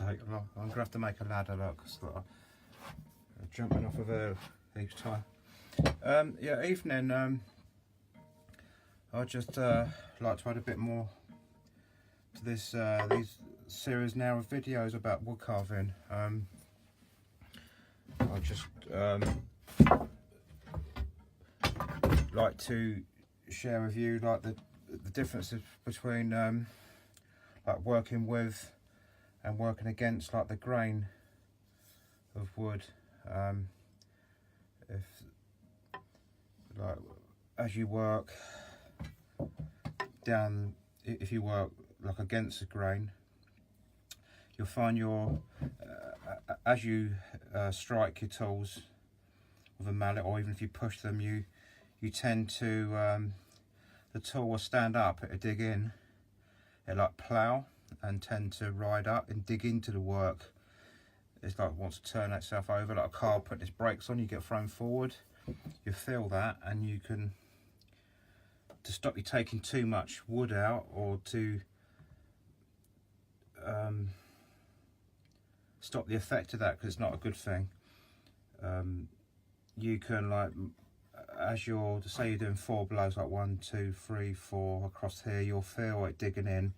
mistake. I'm going to have to make a ladder, look, because I'm jumping off of her each time. Yeah, evening. I just like to add a bit more to this these series now of videos about wood carving. I just like to share with you like the differences between like working with and working against like the grain of wood. If like as you work down, if you work like against the grain, you'll find your as you strike your tools with a mallet, or even if you push them, you tend to the tool will stand up, it'll dig in, it'll like plough and tend to ride up and dig into the work. It's like it wants to turn itself over, like a car putting its brakes on, you get thrown forward. You feel that, and you can, to stop you taking too much wood out, or to stop the effect of that, because it's not a good thing. You can, like, as you're, say you're doing 4 blows, like 1, 2, 3, 4 across here, you'll feel it digging in,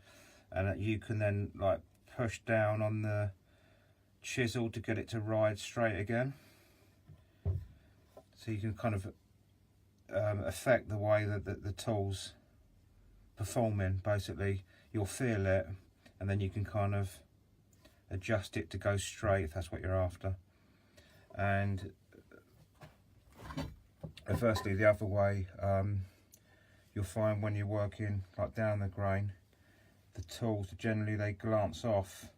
and you can then like push down on the chisel to get it to ride straight again. So you can kind of affect the way that the tool's performing. Basically, you'll feel it, and then you can kind of adjust it to go straight if that's what you're after. And firstly, the other way, you'll find when you're working like down the grain, the tools generally they glance off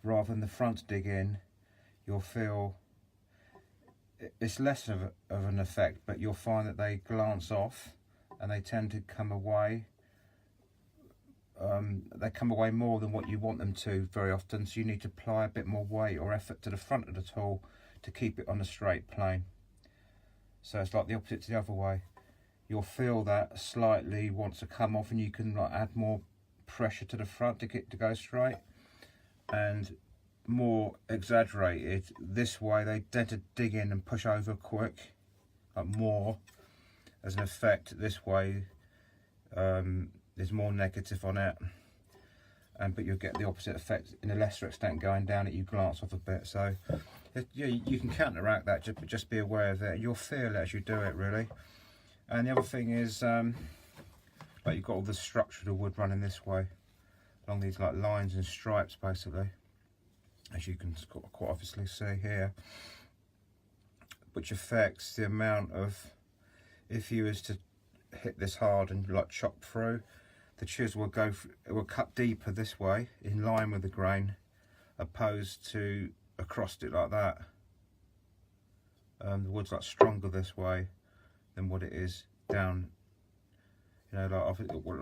rather than the front dig in. You'll feel it's less of an effect, but you'll find that they glance off and they tend to come away. They come away more than what you want them to very often, so you need to apply a bit more weight or effort to the front of the tool to keep it on a straight plane. So it's like the opposite to the other way. You'll feel that slightly wants to come off, and you can like add more pressure to the front to get it to go straight. And more exaggerated this way, they tend to dig in and push over quick, like more as an effect. This way there's more negative on it, but you'll get the opposite effect in a lesser extent going down it. You glance off a bit, so yeah, you can counteract that, but just be aware of it. You'll feel it as you do it, really. And the other thing is like you've got all the structure of the wood running this way along these like lines and stripes, basically, as you can quite obviously see here, which affects the amount of, if you was to hit this hard and like chop through, the chisel will go, it will cut deeper this way in line with the grain, opposed to across it like that. The wood's like stronger this way than what it is down, you know, like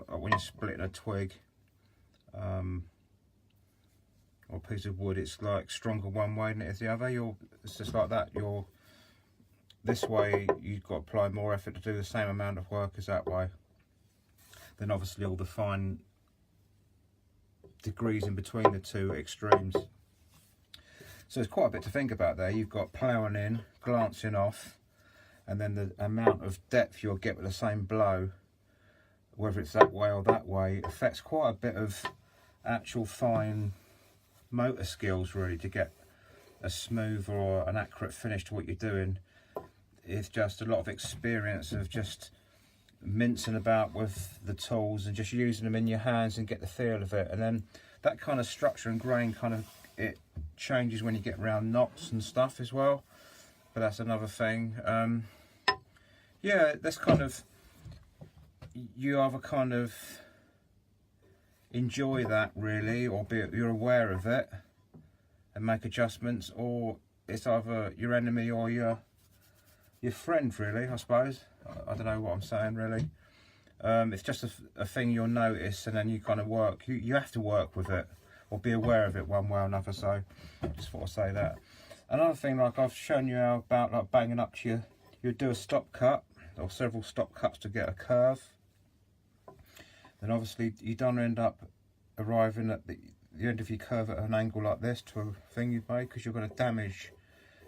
when you're splitting a twig or a piece of wood, it's like stronger one way than it is the other. It's just like that. This way you've got to apply more effort to do the same amount of work as that way. Then obviously all the fine degrees in between the two extremes. So there's quite a bit to think about there. You've got ploughing in, glancing off, and then the amount of depth you'll get with the same blow, whether it's that way or that way, affects quite a bit of actual fine motor skills, really, to get a smooth or an accurate finish to what you're doing. It's just a lot of experience of just mincing about with the tools and just using them in your hands and get the feel of it. And then that kind of structure and grain kind of, it changes when you get around knots and stuff as well, but that's another thing. Yeah, that's kind of, you either kind of enjoy that, really, or you're aware of it and make adjustments, or it's either your enemy or your friend, really, I suppose. I don't know what I'm saying, really. It's just a thing you'll notice, and then you kind of work, you have to work with it or be aware of it one way or another. So just thought I'd say that. Another thing, like I've shown you how about like banging up to you do a stop cut or several stop cuts to get a curve. Then obviously you don't end up arriving at the end of your curve at an angle like this to a thing you've made, because you're going to damage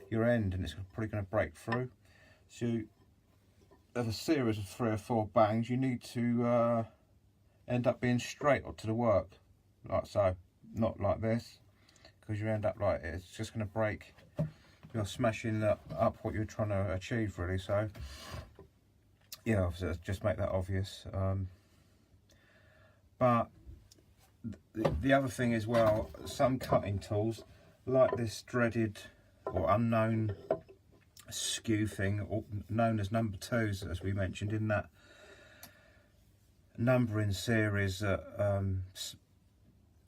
your end and it's probably going to break through. So you have a series of 3 or 4 bangs. You need to end up being straight up to the work, like so, not like this, because you end up like it's just going to break. You're smashing up what you're trying to achieve, really. So yeah, just make that obvious. But the other thing as well, some cutting tools like this dreaded or unknown skew thing, or known as number 2s, as we mentioned in that numbering series that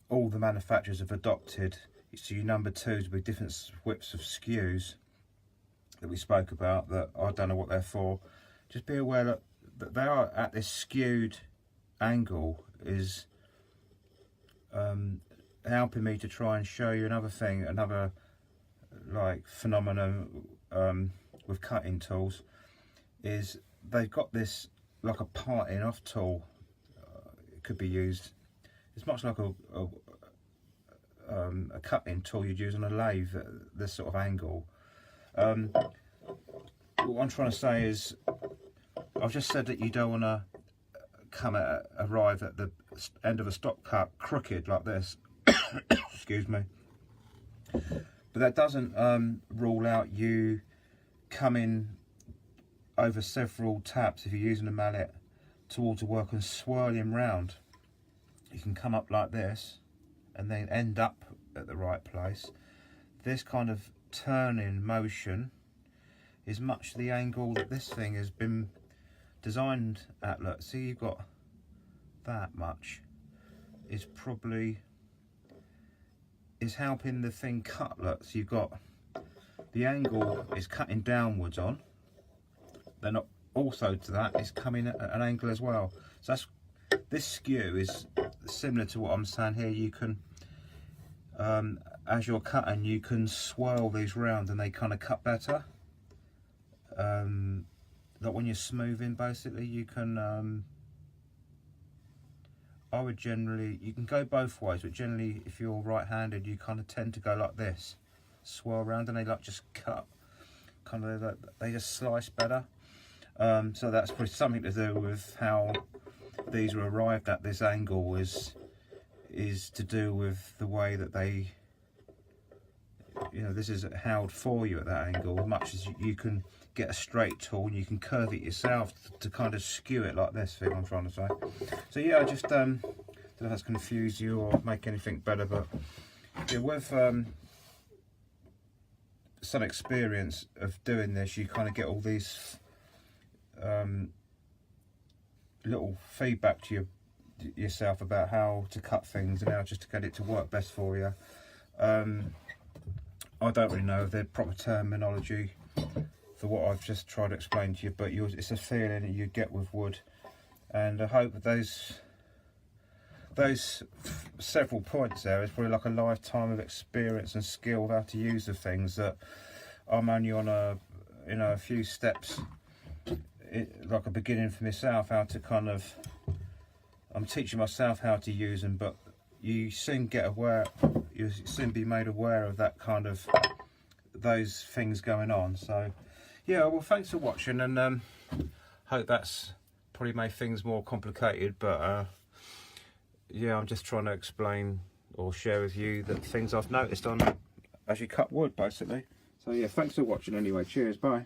all the manufacturers have adopted. So your number 2s with different widths of skews that we spoke about, that I don't know what they're for. Just be aware that they are at this skewed angle, is helping me to try and show you another thing, another like phenomenon with cutting tools, is they've got this like a parting off tool. It could be used, it's much like a cutting tool you'd use on a lathe at this sort of angle. What I'm trying to say is, I've just said that you don't want to arrive at the end of a stock cut crooked like this. Excuse me. But that doesn't rule out you coming over several taps, if you're using a mallet, towards the work and swirling round. You can come up like this and then end up at the right place. This kind of turning motion is much the angle that this thing has been designed at. Look, see, you've got that much is probably is helping the thing cut. Look, so you've got the angle is cutting downwards on, then also to that is coming at an angle as well. So that's, this skew is similar to what I'm saying here. You can as you're cutting, you can swirl these round and they kind of cut better. Like when you're smoothing, basically, you can I would generally, you can go both ways, but generally if you're right-handed, you kind of tend to go like this, swirl around, and they like just cut, kind of like, they just slice better. So that's probably something to do with how these were arrived at. This angle is to do with the way that they, you know, this is held for you at that angle. As much as you can get a straight tool, and you can curve it yourself to kind of skew it like this thing I'm trying to say. So yeah, I just don't know if that's confused you or make anything better, but yeah, with some experience of doing this, you kind of get all these little feedback to yourself about how to cut things and how just to get it to work best for you. I don't really know the proper terminology for what I've just tried to explain to you, but it's a feeling that you get with wood, and I hope that those several points there is probably like a lifetime of experience and skill of how to use the things that I'm only on a few steps, like a beginning for myself, how to kind of, I'm teaching myself how to use them, but you soon get aware, you soon be made aware of that kind of, those things going on. So yeah, well, thanks for watching, and hope that's probably made things more complicated, but yeah, I'm just trying to explain or share with you the things I've noticed on as you cut wood, basically. So yeah, thanks for watching anyway. Cheers, bye.